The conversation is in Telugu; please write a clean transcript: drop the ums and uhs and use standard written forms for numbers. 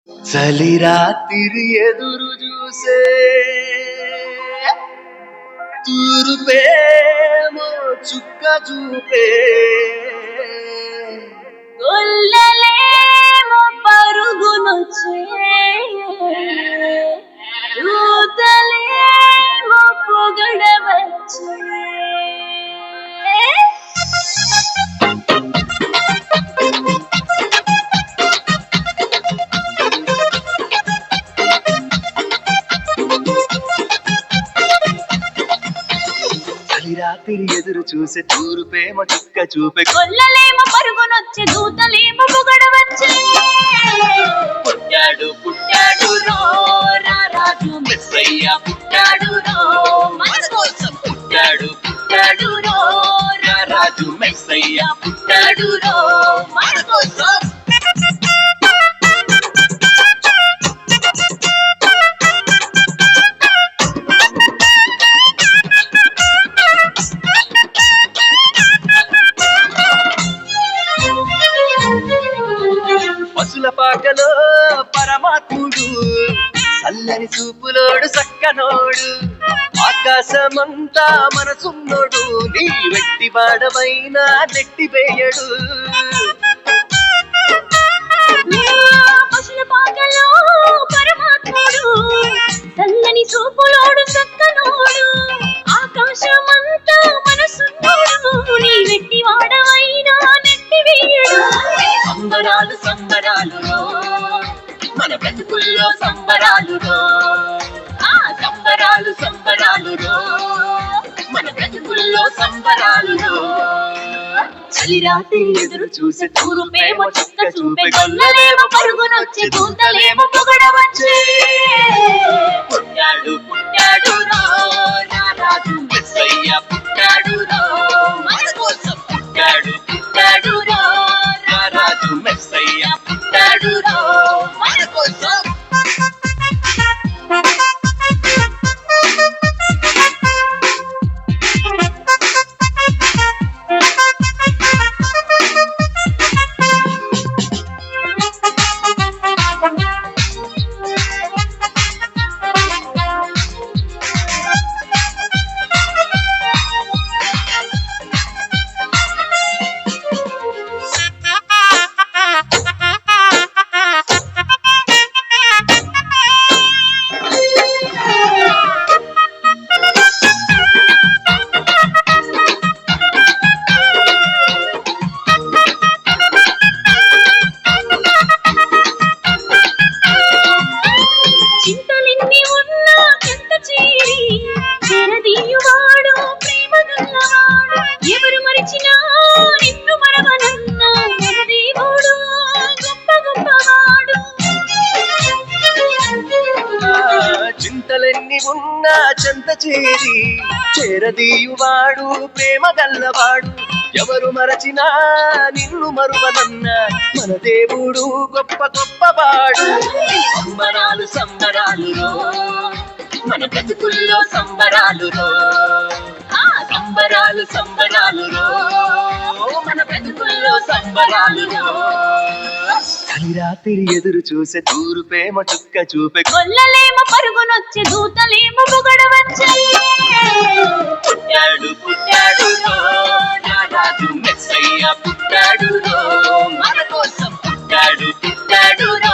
చలి రాత్రి ఎదురు చూసే తూరుపేమో చుక్క చూపే గొల్లలేమో పరుగునొచ్చే దూతలేమో పొగడవచ్చే రాత్రి ఎదురు చూసే తూరుపేమో చుక్క చూపే గొల్లలేమో పరుగునొచ్చే దూతలేమో పొగడవచ్చే పుట్టాడు పుట్టాడు రో రారాజు మెస్సయ్య పుట్టాడు రో మన కోసం పుట్టాడు పుట్టాడు రో రారాజు మెస్సయ్య పుట్టాడు రో మన కోసం పశుల పాటలో పరమాత్ముడు చల్లని చూపులోడు సక్కనోడు ఆకాశమంతా మనసున్నోడు నీ వెట్టి బాడమైనా నెట్టివేయడు పశుల పాటలో పరమాత్ముడు చల్లని చూపులోడు సక్కనోడు ఆకాశమంతా మనసున్నోడు నీ వెట్టి వాడవైనా నెట్టివేయడు సంబరాలు సంబరాలు మన బ్రతుకుల్లో సంబరాలు సంబరాలు సంబరాలు మన బ్రతుకుల్లో సంబరాలు చలి రాత్రి ఎదురు చూసే తూరుపేమో చుక్క చూపే గొల్లలేమో పరుగునొచ్చే దూతలేమో పొగడవచ్చే పుట్టాడు పుట్టాడు రో రారాజు మెస్సయ్య పుట్టాడు రో మన కోసం పుట్టాడు పుట్టాడు రో రారాజు మెస్సయ్య పుట్టాడు రో మన కోసం చింతలెన్ని ఉన్నా చెంత చేరి చెరదీయువాడు ప్రేమ గల్లవాడు ఎవరు మరిచినా నిన్ను మరవనన్నా మన దేవుడు గొప్ప గొప్పవాడు చింతలెన్ని ఉన్నా చెంత చేరి చేరదీయువాడు ప్రేమ గల్లవాడు ఎవరు మరచినా నిన్ను మరువనన్న మన దేవుడు గొప్ప గొప్పవాడు సంబరాలు సంబరాలు మన బ్రతుకుల్లో సంబరాలు సంబరాలు సంబరాలు మన బ్రతుకుల్లో సంబరాలు చలి రాత్రి ఎదురు చూసే తూరుపేమో చుక్క చూపే గొల్లలేమో పరుగునొచ్చే దూతలేమో పొగడవచ్చే పుట్టాడు పుట్టాడు రో రారాజు మెస్సయ్య పుట్టాడు రో మన కోసం పుట్టాడు పుట్టాడు రో